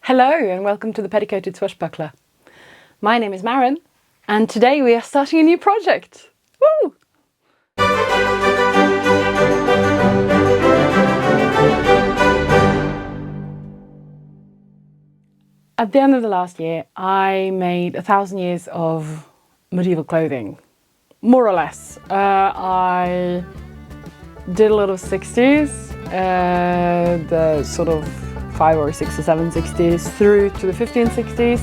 Hello and welcome to the Petticoated Swashbuckler. My name is Maren and today we are starting a new project. Woo! At the end of the last year I made 1,000 years of medieval clothing, more or less. I did a lot of 60s, the sort of 5 or 6 or 7 60s through to the 1560s.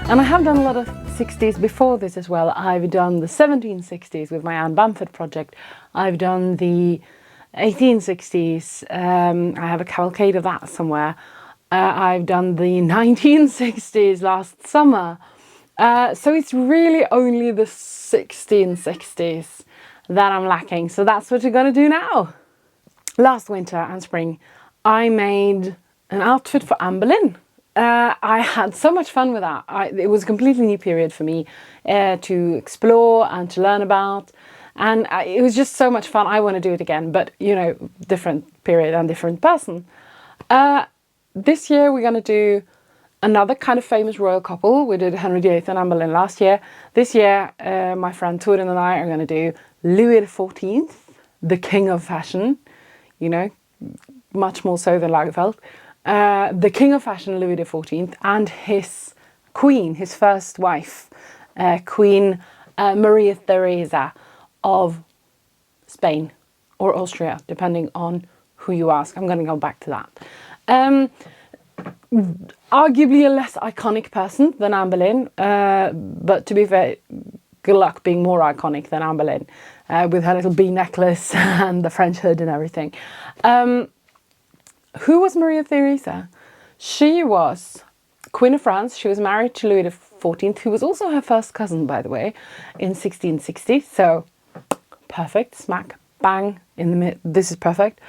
And I have done a lot of 60s before this as well. I've done the 1760s with my Anne Bamford project. I've done the 1860s. I have a cavalcade of that somewhere. I've done the 1960s last summer. So it's really only the 1660s that I'm lacking. So that's what we're going to do now. Last winter and spring, I made an outfit for Anne Boleyn. I had so much fun with that. It was a completely new period for me to explore and to learn about. And it was just so much fun. I want to do it again, but you know, different period and different person. This year we're going to do another kind of famous royal couple. We did Henry VIII and Anne Boleyn last year. This year, my friend Torun and I are going to do Louis XIV, the king of fashion, you know, much more so than Lagerfeld. The king of fashion, Louis XIV, and his queen, his first wife, Queen Maria Theresa of Spain or Austria, depending on who you ask. I'm going to go back to that. Arguably a less iconic person than Anne Boleyn, but to be fair, good luck being more iconic than Anne Boleyn, with her little bee necklace and the French hood and everything. Who was Maria Theresa? She was Queen of France. She was married to Louis XIV, who was also her first cousin, by the way, in 1660. So perfect, smack, bang, in the mid. This is perfect.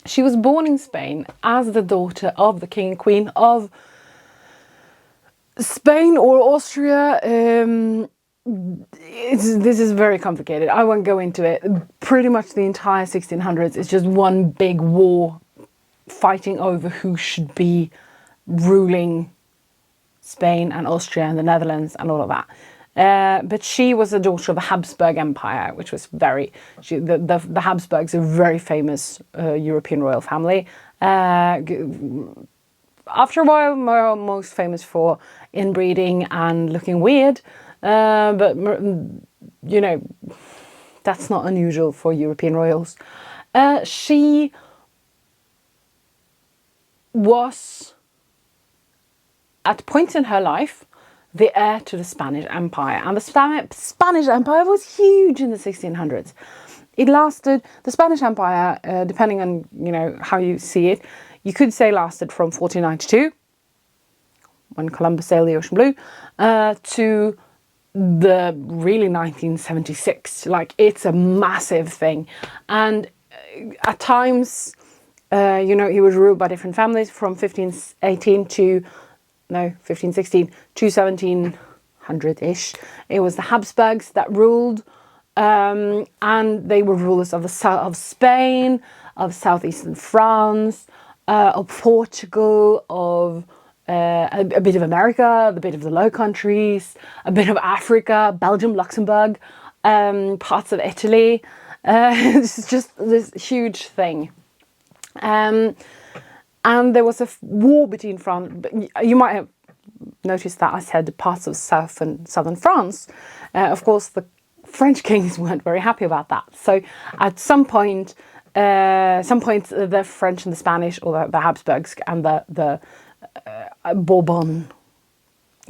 She was born in Spain as the daughter of the king and queen of Spain or Austria. This is very complicated. I won't go into it. Pretty much the entire 1600s is just one big war fighting over who should be ruling Spain and Austria and the Netherlands and all of that. But she was a daughter of the Habsburg Empire, which was the Habsburgs are a very famous European royal family. After a while, most famous for inbreeding and looking weird. But you know, that's not unusual for European royals. She was, at points in her life, the heir to the Spanish Empire. And the Spanish Empire was huge in the 1600s. It lasted, the Spanish Empire, depending on, you know, how you see it, you could say lasted from 1492, when Columbus sailed the ocean blue, to the really 1976. Like, it's a massive thing. And at times, you know, he was ruled by different families from 1516 to 1700-ish. It was the Habsburgs that ruled, and they were rulers of of Spain, of southeastern France, of Portugal, of a bit of America, a bit of the Low Countries, a bit of Africa, Belgium, Luxembourg, parts of Italy. This is just this huge thing. And there was a war between France. You might have noticed that I said parts of southern France. Of course, the French kings weren't very happy about that. So at some point, the French and the Spanish, or the Habsburgs and the Bourbon,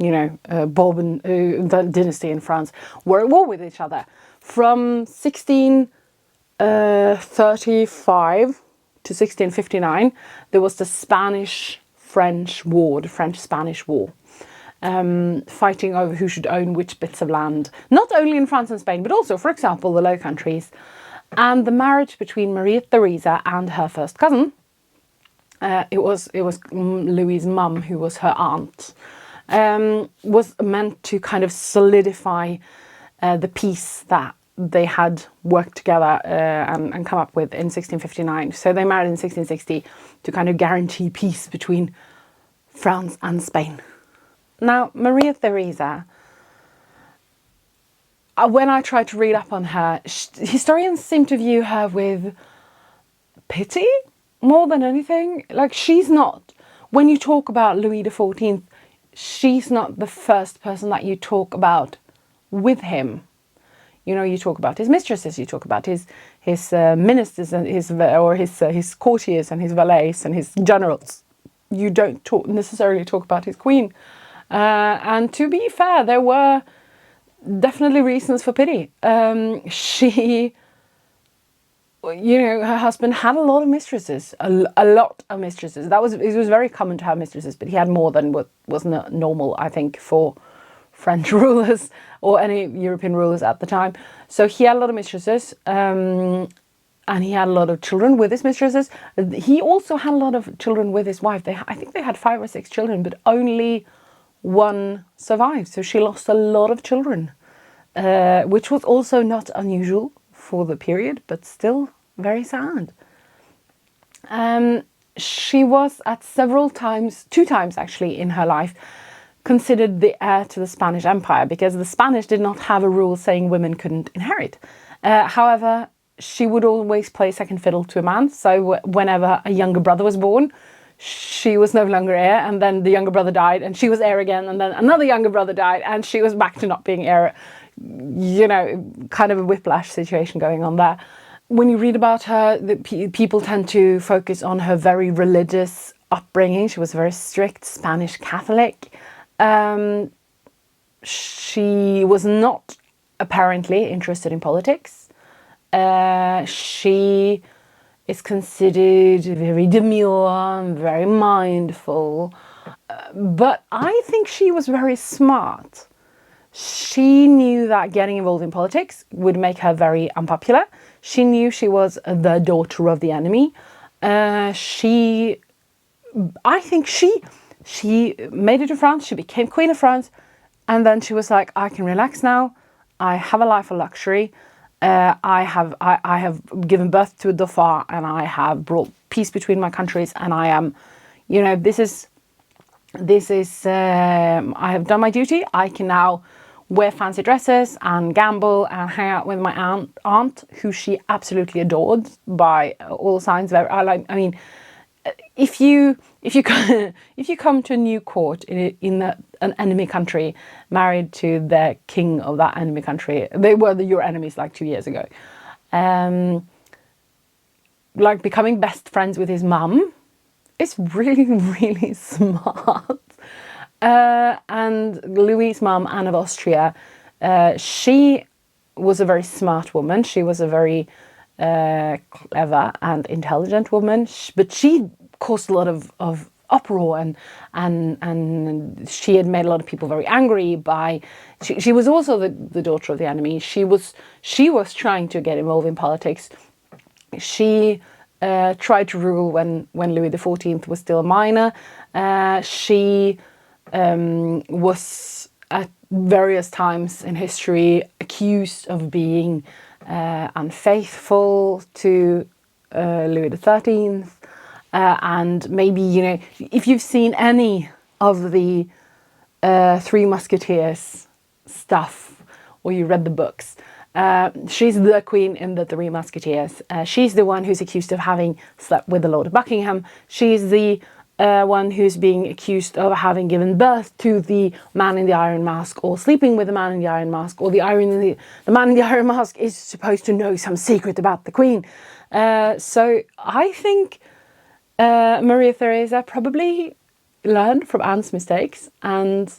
you know, Bourbon the dynasty in France, were at war with each other. From 1635 to 1659, there was the Spanish-French War, the French-Spanish War, fighting over who should own which bits of land, not only in France and Spain, but also, for example, the Low Countries. And the marriage between Maria Theresa and her first cousin, it was Louis's mum who was her aunt. was meant to kind of solidify the peace that they had worked together and come up with in 1659. So they married in 1660 to kind of guarantee peace between France and Spain. Now, Maria Theresa, when I tried to read up on her, historians seem to view her with pity more than anything. Like, she's not, when you talk about Louis XIV, she's not the first person that you talk about with him. You know, you talk about his mistresses, you talk about his ministers and his courtiers and his valets and his generals. You don't necessarily talk about his queen. And to be fair, there were definitely reasons for pity. She, you know, her husband had a lot of mistresses, a lot of mistresses. It was very common to have mistresses, but he had more than what was normal, I think, for French rulers or any European rulers at the time. So he had a lot of mistresses, and he had a lot of children with his mistresses. He also had a lot of children with his wife. I think they had 5 or 6 children, but only one survived. So she lost a lot of children, which was also not unusual for the period, but still very sad. She was at several times, 2 times actually in her life, considered the heir to the Spanish Empire, because the Spanish did not have a rule saying women couldn't inherit. However, she would always play second fiddle to a man. So whenever a younger brother was born, she was no longer heir, and then the younger brother died and she was heir again, and then another younger brother died and she was back to not being heir. You know, kind of a whiplash situation going on there. When you read about her, people tend to focus on her very religious upbringing. She was a very strict Spanish Catholic. She was not apparently interested in politics. She is considered very demure, very mindful, but I think she was very smart. She knew that getting involved in politics would make her very unpopular. She knew she was the daughter of the enemy. I think she made it to France. She became Queen of France, and then she was like, I can relax now. I have a life of luxury. I have given birth to a dauphin, and I have brought peace between my countries, and I am, you know, this is I have done my duty. I can now wear fancy dresses and gamble and hang out with my aunt, who she absolutely adored by all signs. I mean, if you come to a new court in an enemy country, married to the king of that enemy country, they were your enemies like 2 years ago. Like becoming best friends with his mum is really, really smart. And Louis's mum, Anne of Austria, she was a very smart woman. She was a very clever and intelligent woman, but she caused a lot of uproar, and she had made a lot of people very angry by. She was also the daughter of the enemy. She was trying to get involved in politics. She tried to rule when Louis XIV was still a minor. She was at various times in history accused of being unfaithful to Louis XIII. And maybe, you know, if you've seen any of the Three Musketeers stuff, or you read the books, she's the queen in the Three Musketeers. She's the one who's accused of having slept with the Lord of Buckingham. She's the one who's being accused of having given birth to the man in the Iron Mask, or sleeping with the man in the Iron Mask, or the man in the Iron Mask is supposed to know some secret about the queen. So I think Maria Theresa probably learned from Anne's mistakes and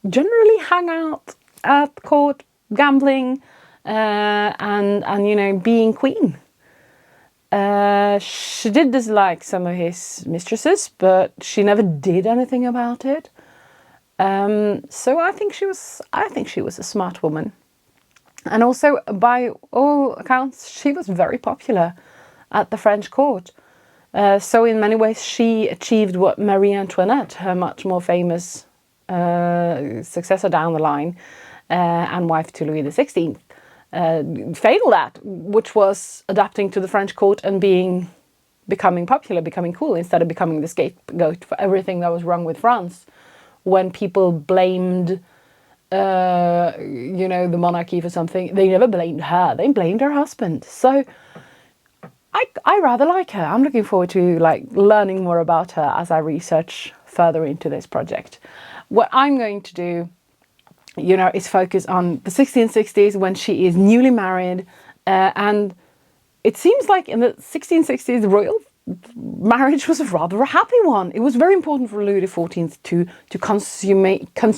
generally hang out at court, gambling, and you know, being queen. She did dislike some of his mistresses, but she never did anything about it. So I think she was a smart woman, and also by all accounts, she was very popular at the French court. So in many ways, she achieved what Marie Antoinette, her much more famous successor down the line, and wife to Louis XVI, failed at, which was adapting to the French court and becoming popular, becoming cool, instead of becoming the scapegoat for everything that was wrong with France. When people blamed, the monarchy for something, they never blamed her. They blamed her husband. So I rather like her. I'm looking forward to learning more about her as I research further into this project. What I'm going to do, is focus on the 1660s when she is newly married, and it seems like in the 1660s the royal marriage was a rather happy one. It was very important for Louis XIV to consummate, to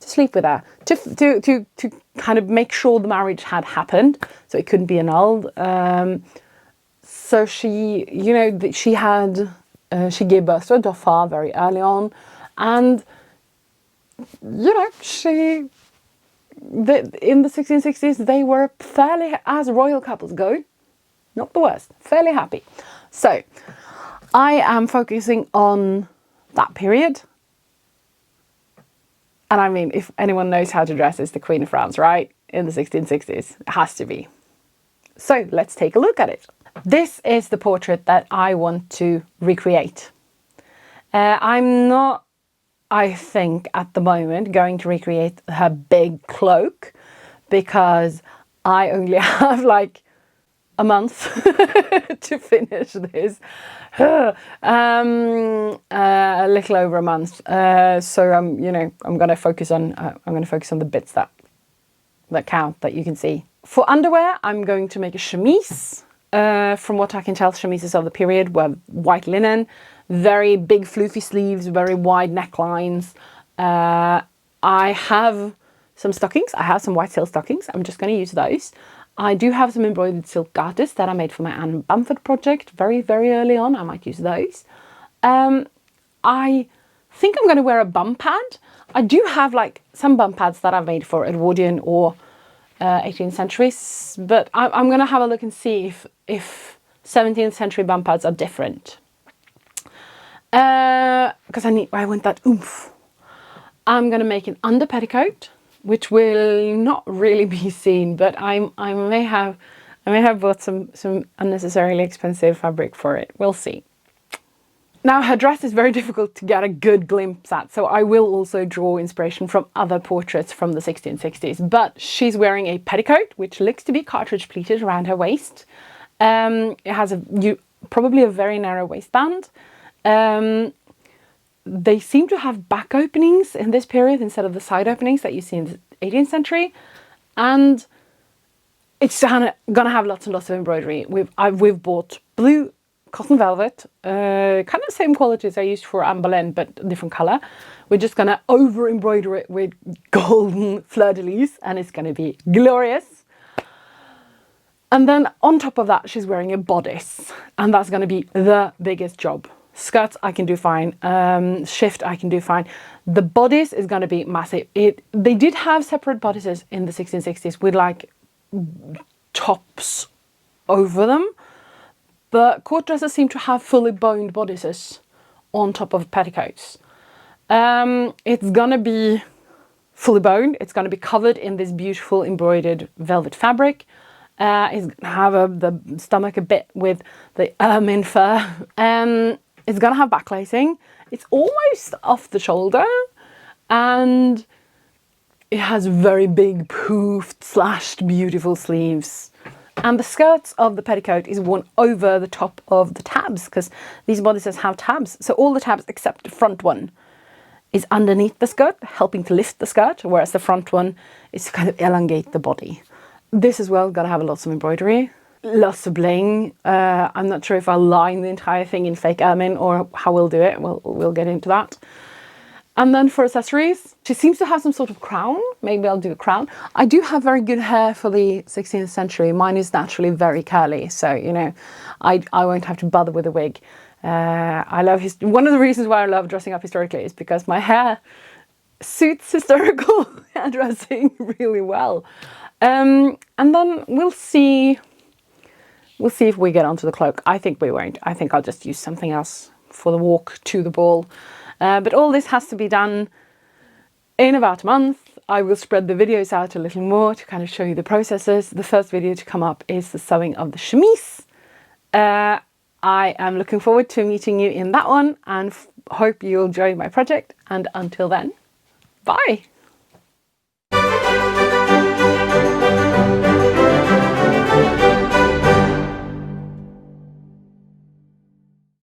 sleep with her, to kind of make sure the marriage had happened, so it couldn't be annulled. So she gave birth to a dauphin very early on, and in the 1660s they were fairly, as royal couples go, not the worst, fairly happy. So I am focusing on that period. And I mean, if anyone knows how to dress, it's the Queen of France, right? In the 1660s. It has to be. So let's take a look at it. This is the portrait that I want to recreate. I'm not, I think, at the moment going to recreate her big cloak, because I only have a month to finish this. A little over a month. So I'm going to focus on the bits that count, that you can see. For underwear, I'm going to make a chemise. From what I can tell, chemises of the period were white linen, very big floofy sleeves, very wide necklines. I have some stockings. I have some white silk stockings. I'm just going to use those. I do have some embroidered silk garters that I made for my Anne Bamford project very, very early on. I might use those. I think I'm going to wear a bum pad. I do have some bum pads that I've made for Edwardian or 18th century, but I'm going to have a look and see if 17th century bum pads are different. Because I want that oomph. I'm going to make an under petticoat, which will not really be seen, but I may have bought some unnecessarily expensive fabric for it. We'll see. Now, her dress is very difficult to get a good glimpse at, so I will also draw inspiration from other portraits from the 1660s. But she's wearing a petticoat, which looks to be cartridge pleated around her waist. It has probably a very narrow waistband. They seem to have back openings in this period instead of the side openings that you see in the 18th century. And it's gonna have lots and lots of embroidery. We've bought blue cotton velvet, kind of the same quality as I used for Anne Boleyn, but different colour. We're just gonna over embroider it with golden fleur-de-lis, and it's gonna be glorious. And then on top of that, she's wearing a bodice, and that's gonna be the biggest job. Skirts I can do fine, shift I can do fine. The bodice is going to be massive. They did have separate bodices in the 1660s with tops over them, but court dresses seem to have fully boned bodices on top of petticoats. It's going to be fully boned. It's going to be covered in this beautiful embroidered velvet fabric. It's going to have the stomach a bit with the ermine fur. It's going to have backlacing. It's almost off the shoulder, and it has very big poofed, slashed, beautiful sleeves. And the skirts of the petticoat is worn over the top of the tabs, because these bodices have tabs. So all the tabs except the front one is underneath the skirt, helping to lift the skirt, whereas the front one is to kind of elongate the body. This as well, going to have lots of embroidery. Lots of bling. I'm not sure if I'll line the entire thing in fake ermine or how we'll do it. We'll get into that. And then for accessories, she seems to have some sort of crown. Maybe I'll do a crown. I do have very good hair for the 16th century. Mine is naturally very curly, so I won't have to bother with a wig. I love one of the reasons why I love dressing up historically is because my hair suits historical hairdressing really well. And then we'll see if we get onto the cloak. I think we won't. I think I'll just use something else for the walk to the ball. But all this has to be done in about a month. I will spread the videos out a little more to kind of show you the processes. The first video to come up is the sewing of the chemise. I am looking forward to meeting you in that one, and hope you enjoy my project. And until then, bye!